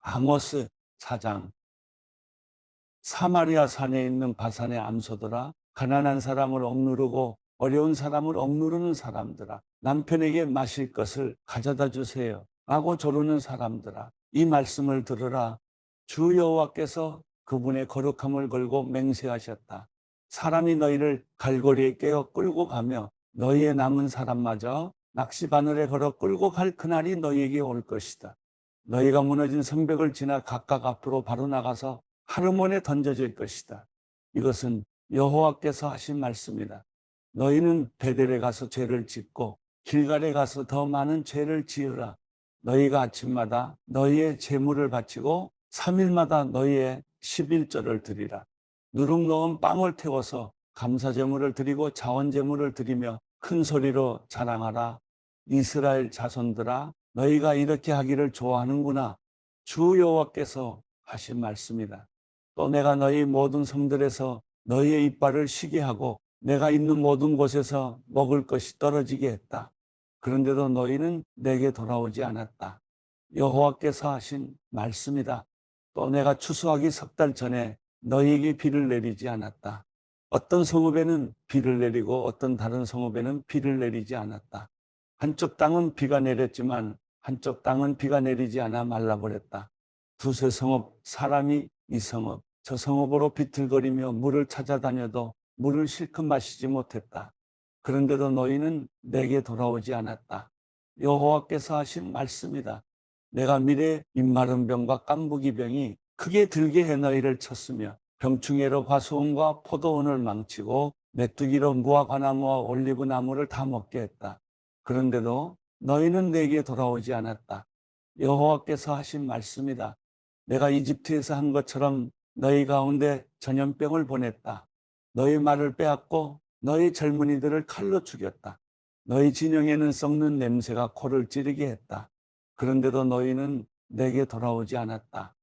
아모스 4장. 사마리아 산에 있는 바산의 암소들아, 가난한 사람을 억누르고 어려운 사람을 억누르는 사람들아, 남편에게 마실 것을 가져다 주세요 라고 조르는 사람들아, 이 말씀을 들으라. 주 여호와께서 그분의 거룩함을 걸고 맹세하셨다. 사람이 너희를 갈고리에 깨어 끌고 가며 너희의 남은 사람마저 낚시바늘에 걸어 끌고 갈 그날이 너희에게 올 것이다. 너희가 무너진 성벽을 지나 각각 앞으로 바로 나가서 하르몬에 던져질 것이다. 이것은 여호와께서 하신 말씀이다. 너희는 베델에 가서 죄를 짓고 길갈에 가서 더 많은 죄를 지으라. 너희가 아침마다 너희의 제물을 바치고 3일마다 너희의 11절을 드리라. 누룩 넣은 빵을 태워서 감사제물을 드리고 자원제물을 드리며 큰 소리로 자랑하라. 이스라엘 자손들아, 너희가 이렇게 하기를 좋아하는구나. 주 여호와께서 하신 말씀이다. 또 내가 너희 모든 성들에서 너희의 이빨을 쉬게 하고 내가 있는 모든 곳에서 먹을 것이 떨어지게 했다. 그런데도 너희는 내게 돌아오지 않았다. 여호와께서 하신 말씀이다. 또 내가 추수하기 석 달 전에 너희에게 비를 내리지 않았다. 어떤 성읍에는 비를 내리고 어떤 다른 성읍에는 비를 내리지 않았다. 한쪽 땅은 비가 내렸지만 한쪽 땅은 비가 내리지 않아 말라버렸다. 두세 성읍 사람이 이 성읍 저 성읍으로 비틀거리며 물을 찾아다녀도 물을 실컷 마시지 못했다. 그런데도 너희는 내게 돌아오지 않았다. 여호와께서 하신 말씀이다. 내가 미래 입마른 병과 깐부기 병이 크게 들게 해 너희를 쳤으며 병충해로 화수원과 포도원을 망치고 메뚜기로 무화과나무와 올리브나무를 다 먹게 했다. 그런데도 너희는 내게 돌아오지 않았다. 여호와께서 하신 말씀이다. 내가 이집트에서 한 것처럼 너희 가운데 전염병을 보냈다. 너희 말을 빼앗고 너희 젊은이들을 칼로 죽였다. 너희 진영에는 썩는 냄새가 코를 찌르게 했다. 그런데도 너희는 내게 돌아오지 않았다.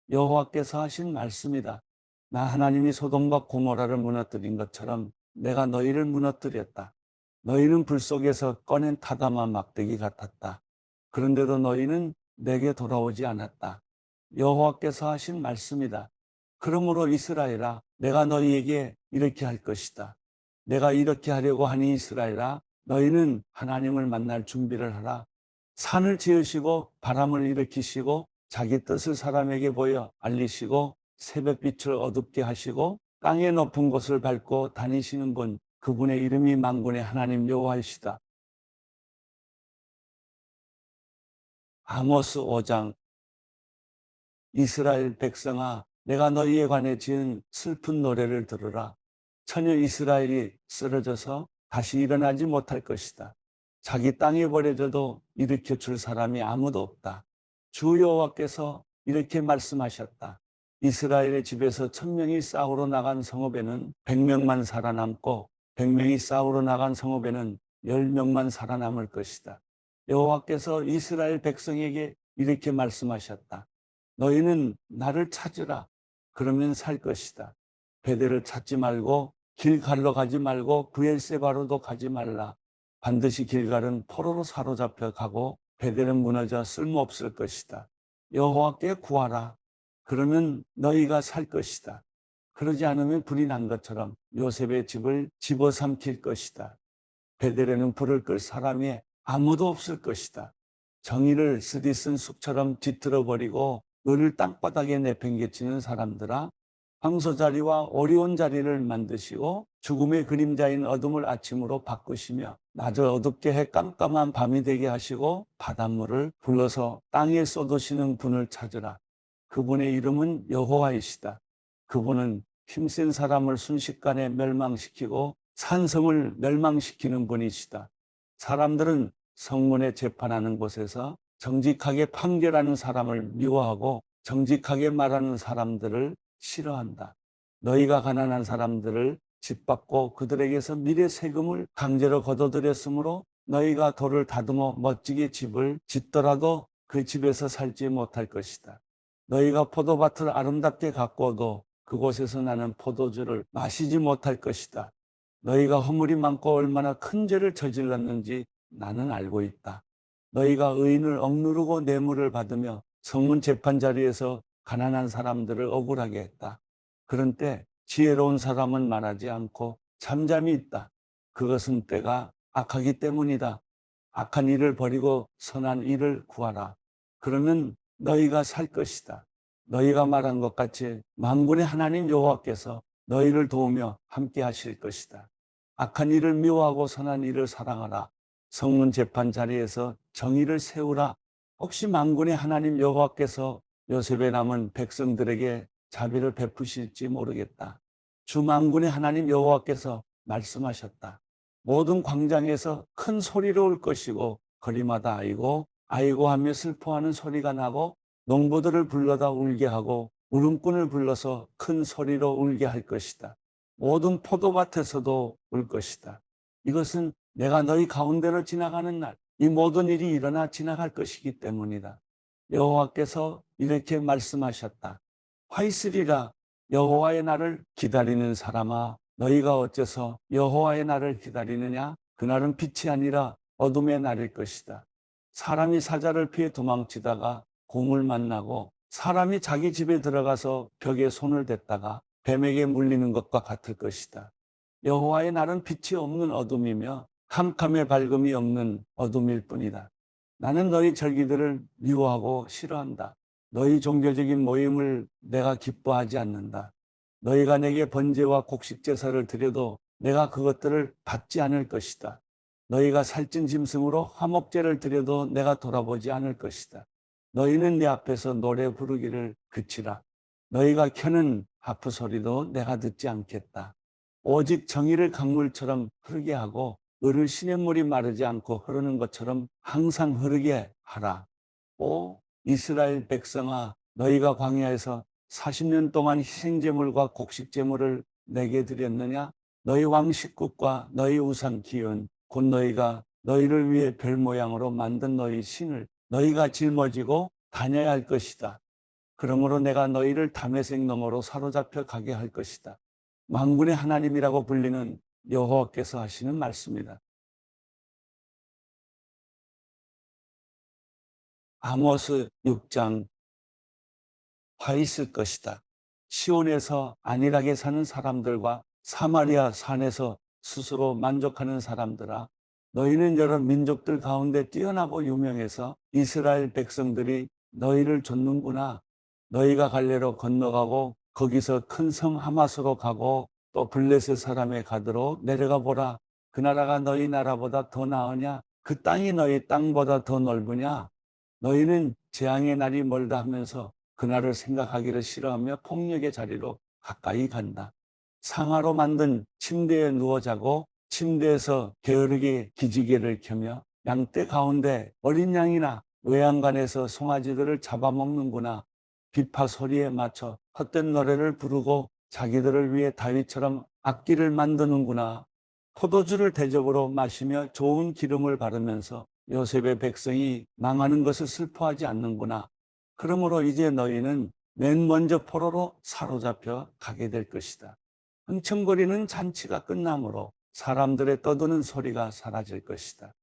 여호와께서 하신 말씀이다. 나 하나님이 소돔과 고모라를 무너뜨린 것처럼 내가 너희를 무너뜨렸다. 너희는 불 속에서 꺼낸 타다마 막대기 같았다. 그런데도 너희는 내게 돌아오지 않았다. 여호와께서 하신 말씀이다. 그러므로 이스라엘아, 내가 너희에게 이렇게 할 것이다. 내가 이렇게 하려고 하니 이스라엘아, 너희는 하나님을 만날 준비를 하라. 산을 지으시고 바람을 일으키시고 자기 뜻을 사람에게 보여 알리시고 새벽빛을 어둡게 하시고 땅의 높은 곳을 밟고 다니시는 분, 그분의 이름이 만군의 하나님 여호와이시다. 아모스 5장. 이스라엘 백성아, 내가 너희에 관해 지은 슬픈 노래를 들으라. 처녀 이스라엘이 쓰러져서 다시 일어나지 못할 것이다. 자기 땅에 버려져도 일으켜 줄 사람이 아무도 없다. 주 여호와께서 이렇게 말씀하셨다. 이스라엘의 집에서 1000명이 싸우러 나간 성읍에는 100명만 살아남고 100명이 싸우러 나간 성읍에는 10명만 살아남을 것이다. 여호와께서 이스라엘 백성에게 이렇게 말씀하셨다. 너희는 나를 찾으라. 그러면 살 것이다. 베델을 찾지 말고 길갈로 가지 말고 브엘세바로도 가지 말라. 반드시 길갈은 포로로 사로잡혀 가고 베델은 무너져 쓸모없을 것이다. 여호와께 구하라. 그러면 너희가 살 것이다. 그러지 않으면 불이 난 것처럼 요셉의 집을 집어삼킬 것이다. 베델에는 불을 끌 사람이 아무도 없을 것이다. 정의를 쓰디쓴 숲처럼 뒤틀어버리고 을을 땅바닥에 내팽개치는 사람들아, 황소 자리와 어려운 자리를 만드시고 죽음의 그림자인 어둠을 아침으로 바꾸시며 낮을 어둡게 해 깜깜한 밤이 되게 하시고 바닷물을 불러서 땅에 쏟으시는 분을 찾으라. 그분의 이름은 여호와이시다. 그분은 힘센 사람을 순식간에 멸망시키고 산성을 멸망시키는 분이시다. 사람들은 성문에 재판하는 곳에서 정직하게 판결하는 사람을 미워하고 정직하게 말하는 사람들을 싫어한다. 너희가 가난한 사람들을 짓밟고 그들에게서 미래 세금을 강제로 걷어들였으므로 너희가 돌을 다듬어 멋지게 집을 짓더라도 그 집에서 살지 못할 것이다. 너희가 포도밭을 아름답게 가꾸어도 그곳에서 나는 포도주를 마시지 못할 것이다. 너희가 허물이 많고 얼마나 큰 죄를 저질렀는지 나는 알고 있다. 너희가 의인을 억누르고 뇌물을 받으며 성문 재판 자리에서 가난한 사람들을 억울하게 했다. 그런 때 지혜로운 사람은 말하지 않고 잠잠히 있다. 그것은 때가 악하기 때문이다. 악한 일을 버리고 선한 일을 구하라. 그러면 너희가 살 것이다. 너희가 말한 것 같이 만군의 하나님 여호와께서 너희를 도우며 함께 하실 것이다. 악한 일을 미워하고 선한 일을 사랑하라. 성문 재판 자리에서 정의를 세우라. 혹시 만군의 하나님 여호와께서 요셉의 남은 백성들에게 자비를 베푸실지 모르겠다. 주 만군의 하나님 여호와께서 말씀하셨다. 모든 광장에서 큰 소리로 울 것이고 거리마다 아이고 아이고 하며 슬퍼하는 소리가 나고 농부들을 불러다 울게 하고 울음꾼을 불러서 큰 소리로 울게 할 것이다. 모든 포도밭에서도 울 것이다. 이것은 내가 너희 가운데로 지나가는 날, 이 모든 일이 일어나 지나갈 것이기 때문이다. 여호와께서 이렇게 말씀하셨다. 화 있으리라. 여호와의 날을 기다리는 사람아, 너희가 어째서 여호와의 날을 기다리느냐? 그날은 빛이 아니라 어둠의 날일 것이다. 사람이 사자를 피해 도망치다가 곰을 만나고 사람이 자기 집에 들어가서 벽에 손을 댔다가 뱀에게 물리는 것과 같을 것이다. 여호와의 날은 빛이 없는 어둠이며 캄캄의 밝음이 없는 어둠일 뿐이다. 나는 너희 절기들을 미워하고 싫어한다. 너희 종교적인 모임을 내가 기뻐하지 않는다. 너희가 내게 번제와 곡식 제사를 드려도 내가 그것들을 받지 않을 것이다. 너희가 살찐 짐승으로 화목제를 드려도 내가 돌아보지 않을 것이다. 너희는 내 앞에서 노래 부르기를 그치라. 너희가 켜는 하프 소리도 내가 듣지 않겠다. 오직 정의를 강물처럼 흐르게 하고 을을 시냇물이 마르지 않고 흐르는 것처럼 항상 흐르게 하라. 오 이스라엘 백성아, 너희가 광야에서 40년 동안 희생제물과 곡식제물을 내게 드렸느냐? 너희 왕식국과 너희 우상 기운 곧 너희가 너희를 위해 별 모양으로 만든 너희 신을 너희가 짊어지고 다녀야 할 것이다. 그러므로 내가 너희를 다메섹 너머로 사로잡혀 가게 할 것이다. 만군의 하나님이라고 불리는 여호와께서 하시는 말씀이다. 아모스 6장. 화 있을 것이다. 시온에서 안일하게 사는 사람들과 사마리아 산에서 스스로 만족하는 사람들아, 너희는 여러 민족들 가운데 뛰어나고 유명해서 이스라엘 백성들이 너희를 좇는구나. 너희가 갈레로 건너가고 거기서 큰 성 하마스로 가고 또 블레셋 사람의 가드로 내려가 보라. 그 나라가 너희 나라보다 더 나으냐? 그 땅이 너희 땅보다 더 넓으냐? 너희는 재앙의 날이 멀다 하면서 그날을 생각하기를 싫어하며 폭력의 자리로 가까이 간다. 상아로 만든 침대에 누워 자고 침대에서 게으르게 기지개를 켜며 양떼 가운데 어린 양이나 외양간에서 송아지들을 잡아먹는구나. 비파 소리에 맞춰 헛된 노래를 부르고 자기들을 위해 다윗처럼 악기를 만드는구나. 포도주를 대접으로 마시며 좋은 기름을 바르면서 요셉의 백성이 망하는 것을 슬퍼하지 않는구나. 그러므로 이제 너희는 맨 먼저 포로로 사로잡혀 가게 될 것이다. 흥청거리는 잔치가 끝나므로 사람들의 떠드는 소리가 사라질 것이다.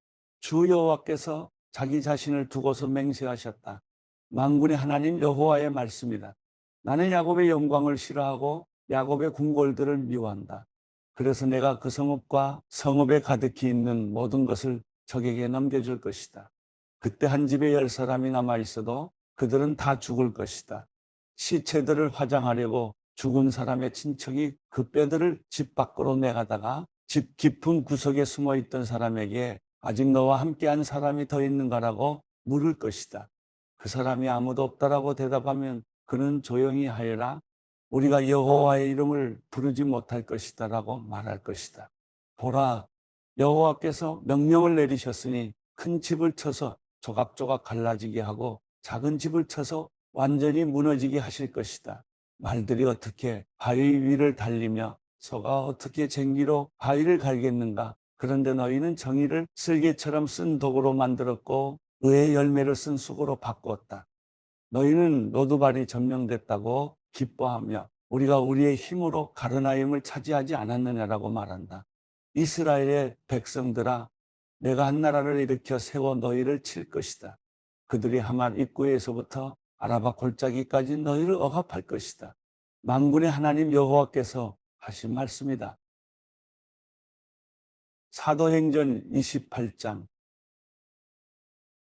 주 여호와께서 자기 자신을 두고서 맹세하셨다. 만군의 하나님 여호와의 말씀이다. 나는 야곱의 영광을 싫어하고 야곱의 궁궐들을 미워한다. 그래서 내가 그 성읍과 성읍에 가득히 있는 모든 것을 적에게 넘겨줄 것이다. 그때 한 집에 10사람이 남아 있어도 그들은 다 죽을 것이다. 시체들을 화장하려고 죽은 사람의 친척이 그 뼈들을 집 밖으로 내가다가 집 깊은 구석에 숨어 있던 사람에게 아직 너와 함께한 사람이 더 있는가라고 물을 것이다. 그 사람이 아무도 없다라고 대답하면 그는 조용히 하여라. 우리가 여호와의 이름을 부르지 못할 것이다라고 말할 것이다. 보라, 여호와께서 명령을 내리셨으니 큰 집을 쳐서 조각조각 갈라지게 하고 작은 집을 쳐서 완전히 무너지게 하실 것이다. 말들이 어떻게 바위 위를 달리며 소가 어떻게 쟁기로 바위를 갈겠는가. 그런데 너희는 정의를 쓸개처럼 쓴 도구로 만들었고 의의 열매를 쓴 쑥으로 바꾸었다. 너희는 로두발이 점령됐다고 기뻐하며 우리가 우리의 힘으로 가르나임을 차지하지 않았느냐라고 말한다. 이스라엘의 백성들아, 내가 한 나라를 일으켜 세워 너희를 칠 것이다. 그들이 하맛 입구에서부터 아라바 골짜기까지 너희를 억압할 것이다. 만군의 하나님 여호와께서 하신 말씀이다. 사도행전 28장.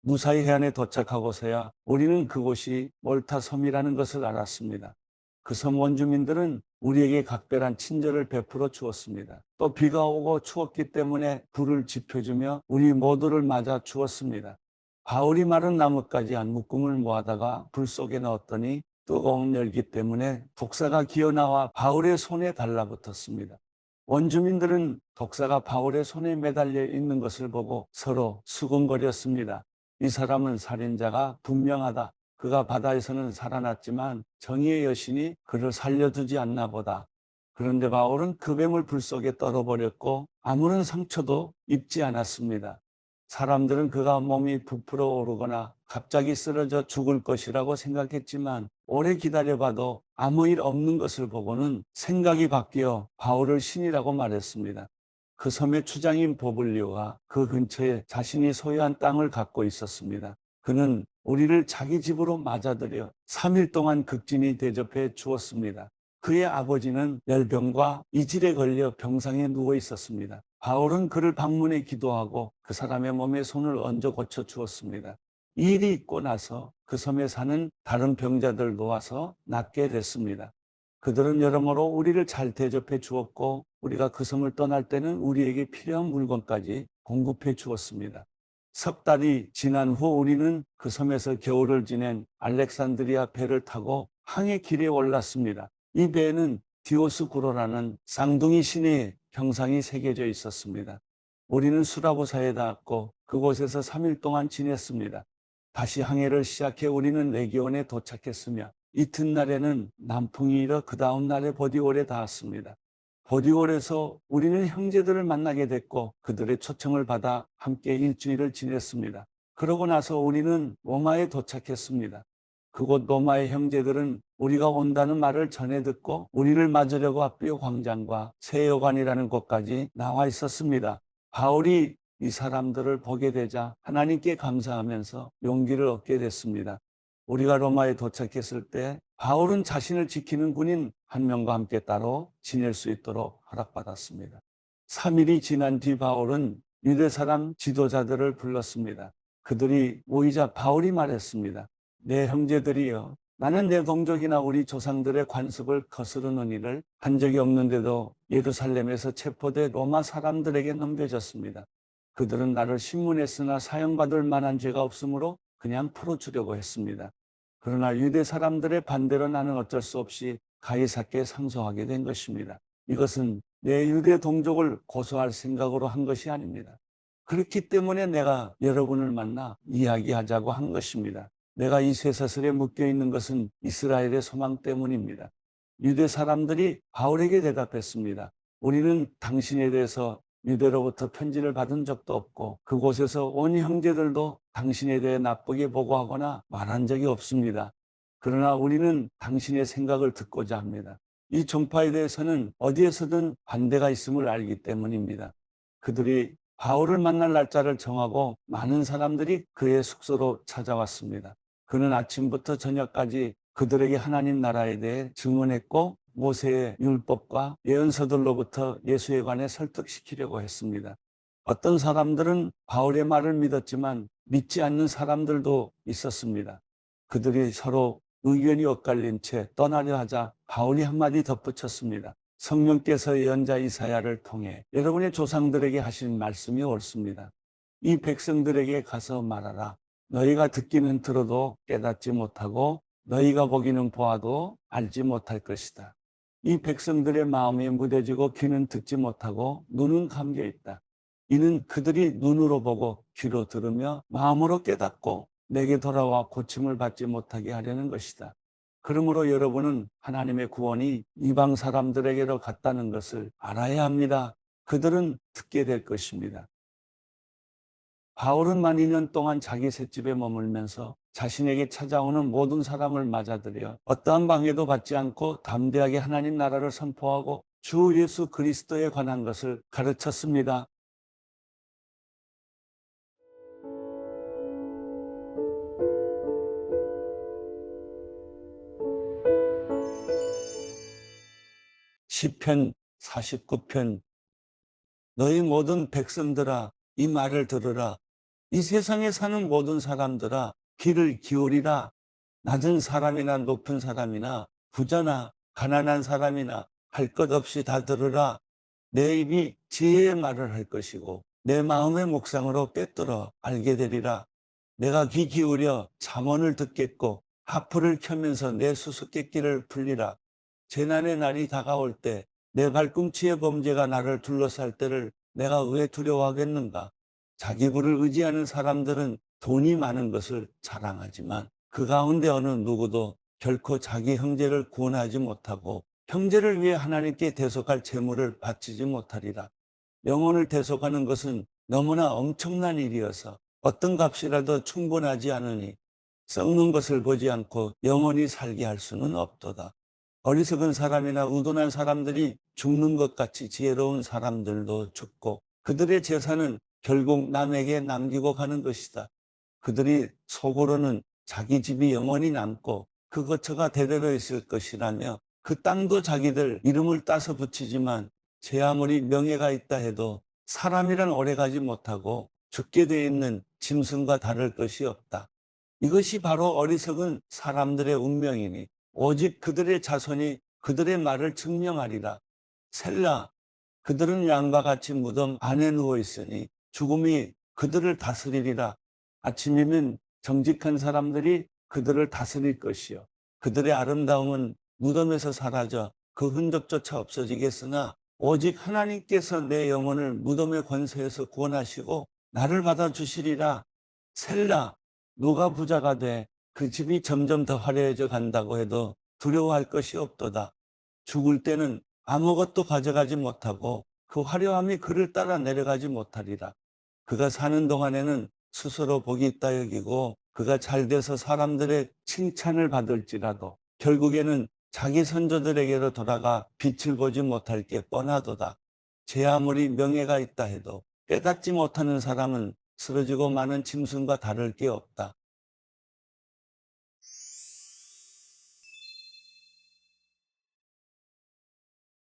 무사히 해안에 도착하고서야 우리는 그곳이 몰타 섬이라는 것을 알았습니다. 그 섬 원주민들은 우리에게 각별한 친절을 베풀어 주었습니다. 또 비가 오고 추웠기 때문에 불을 지펴주며 우리 모두를 맞아 주었습니다. 바울이 마른 나뭇가지 한 묶음을 모아다가 불 속에 넣었더니 뜨거운 열기 때문에 독사가 기어나와 바울의 손에 달라붙었습니다. 원주민들은 독사가 바울의 손에 매달려 있는 것을 보고 서로 수군거렸습니다. 이 사람은 살인자가 분명하다. 그가 바다에서는 살아났지만 정의의 여신이 그를 살려두지 않나 보다. 그런데 바울은 그 뱀을 불 속에 떨어버렸고 아무런 상처도 입지 않았습니다. 사람들은 그가 몸이 부풀어 오르거나 갑자기 쓰러져 죽을 것이라고 생각했지만 오래 기다려봐도 아무 일 없는 것을 보고는 생각이 바뀌어 바울을 신이라고 말했습니다. 그 섬의 추장인 보블리오가 그 근처에 자신이 소유한 땅을 갖고 있었습니다. 그는 우리를 자기 집으로 맞아들여 3일 동안 극진히 대접해 주었습니다. 그의 아버지는 열병과 이질에 걸려 병상에 누워 있었습니다. 바울은 그를 방문해 기도하고 그 사람의 몸에 손을 얹어 고쳐 주었습니다. 이 일이 있고 나서 그 섬에 사는 다른 병자들도 와서 낫게 됐습니다. 그들은 여러모로 우리를 잘 대접해 주었고 우리가 그 섬을 떠날 때는 우리에게 필요한 물건까지 공급해 주었습니다. 석 달이 지난 후 우리는 그 섬에서 겨울을 지낸 알렉산드리아 배를 타고 항해 길에 올랐습니다. 이 배에는 디오스구로라는 쌍둥이 신의 형상이 새겨져 있었습니다. 우리는 수라보사에 닿았고 그곳에서 3일 동안 지냈습니다. 다시 항해를 시작해 우리는 레기온에 도착했으며 이튿날에는 남풍이 일어 그 다음 날에 보디올에 닿았습니다. 보디올에서 우리는 형제들을 만나게 됐고 그들의 초청을 받아 함께 일주일을 지냈습니다. 그러고 나서 우리는 로마에 도착했습니다. 그곳 로마의 형제들은 우리가 온다는 말을 전해 듣고 우리를 맞으려고 아비오 광장과 세여관이라는 곳까지 나와 있었습니다. 바울이 이 사람들을 보게 되자 하나님께 감사하면서 용기를 얻게 됐습니다. 우리가 로마에 도착했을 때 바울은 자신을 지키는 군인 한 명과 함께 따로 지낼 수 있도록 허락받았습니다. 3일이 지난 뒤 바울은 유대 사람 지도자들을 불렀습니다. 그들이 모이자 바울이 말했습니다. 내 형제들이여, 나는 내 동족이나 우리 조상들의 관습을 거스르는 일을 한 적이 없는데도 예루살렘에서 체포돼 로마 사람들에게 넘겨졌습니다. 그들은 나를 신문했으나 사형받을 만한 죄가 없으므로 그냥 풀어주려고 했습니다. 그러나 유대 사람들의 반대로 나는 어쩔 수 없이 가이사께 상소하게 된 것입니다. 이것은 내 유대 동족을 고소할 생각으로 한 것이 아닙니다. 그렇기 때문에 내가 여러분을 만나 이야기하자고 한 것입니다. 내가 이 쇠사슬에 묶여 있는 것은 이스라엘의 소망 때문입니다. 유대 사람들이 바울에게 대답했습니다. 우리는 당신에 대해서 유대로부터 편지를 받은 적도 없고 그곳에서 온 형제들도 당신에 대해 나쁘게 보고하거나 말한 적이 없습니다. 그러나 우리는 당신의 생각을 듣고자 합니다. 이 종파에 대해서는 어디에서든 반대가 있음을 알기 때문입니다. 그들이 바울을 만날 날짜를 정하고 많은 사람들이 그의 숙소로 찾아왔습니다. 그는 아침부터 저녁까지 그들에게 하나님 나라에 대해 증언했고 모세의 율법과 예언서들로부터 예수에 관해 설득시키려고 했습니다. 어떤 사람들은 바울의 말을 믿었지만 믿지 않는 사람들도 있었습니다. 그들이 서로 의견이 엇갈린 채 떠나려 하자 바울이 한마디 덧붙였습니다. 성령께서 예언자 이사야를 통해 여러분의 조상들에게 하신 말씀이 옳습니다. 이 백성들에게 가서 말하라. 너희가 듣기는 들어도 깨닫지 못하고 너희가 보기는 보아도 알지 못할 것이다. 이 백성들의 마음이 무뎌지고 귀는 듣지 못하고 눈은 감겨 있다. 이는 그들이 눈으로 보고 귀로 들으며 마음으로 깨닫고 내게 돌아와 고침을 받지 못하게 하려는 것이다. 그러므로 여러분은 하나님의 구원이 이방 사람들에게로 갔다는 것을 알아야 합니다. 그들은 듣게 될 것입니다. 바울은 만 2년 동안 자기 셋집에 머물면서 자신에게 찾아오는 모든 사람을 맞아들여 어떠한 방해도 받지 않고 담대하게 하나님 나라를 선포하고 주 예수 그리스도에 관한 것을 가르쳤습니다. 시편 49편 너희 모든 백성들아 이 말을 들으라. 이 세상에 사는 모든 사람들아 귀를 기울이라. 낮은 사람이나 높은 사람이나 부자나 가난한 사람이나 할 것 없이 다 들으라. 내 입이 지혜의 말을 할 것이고 내 마음의 묵상으로 꿰뚫어 알게 되리라. 내가 귀 기울여 잠언을 듣겠고 하프를 켜면서 내 수수께끼를 풀리라. 재난의 날이 다가올 때 내 발꿈치의 범죄가 나를 둘러쌀 때를 내가 왜 두려워하겠는가. 자기 부를 의지하는 사람들은 돈이 많은 것을 자랑하지만 그 가운데 어느 누구도 결코 자기 형제를 구원하지 못하고 형제를 위해 하나님께 대속할 재물을 바치지 못하리라. 영혼을 대속하는 것은 너무나 엄청난 일이어서 어떤 값이라도 충분하지 않으니 썩는 것을 보지 않고 영원히 살게 할 수는 없도다. 어리석은 사람이나 우둔한 사람들이 죽는 것 같이 지혜로운 사람들도 죽고 그들의 재산은 결국 남에게 남기고 가는 것이다. 그들이 속으로는 자기 집이 영원히 남고 그 거처가 대대로 있을 것이라며 그 땅도 자기들 이름을 따서 붙이지만 제 아무리 명예가 있다 해도 사람이란 오래가지 못하고 죽게 돼 있는 짐승과 다를 것이 없다. 이것이 바로 어리석은 사람들의 운명이니 오직 그들의 자손이 그들의 말을 증명하리라. 셀라, 그들은 양과 같이 무덤 안에 누워 있으니 죽음이 그들을 다스리리라. 아침이면 정직한 사람들이 그들을 다스릴 것이요 그들의 아름다움은 무덤에서 사라져 그 흔적조차 없어지겠으나 오직 하나님께서 내 영혼을 무덤의 권세에서 구원하시고 나를 받아주시리라. 셀라, 누가 부자가 돼 그 집이 점점 더 화려해져 간다고 해도 두려워할 것이 없도다. 죽을 때는 아무것도 가져가지 못하고 그 화려함이 그를 따라 내려가지 못하리라. 그가 사는 동안에는 스스로 복이 있다 여기고 그가 잘 돼서 사람들의 칭찬을 받을지라도 결국에는 자기 선조들에게로 돌아가 빛을 보지 못할 게 뻔하도다. 제 아무리 명예가 있다 해도 깨닫지 못하는 사람은 쓰러지고 마는 짐승과 다를 게 없다.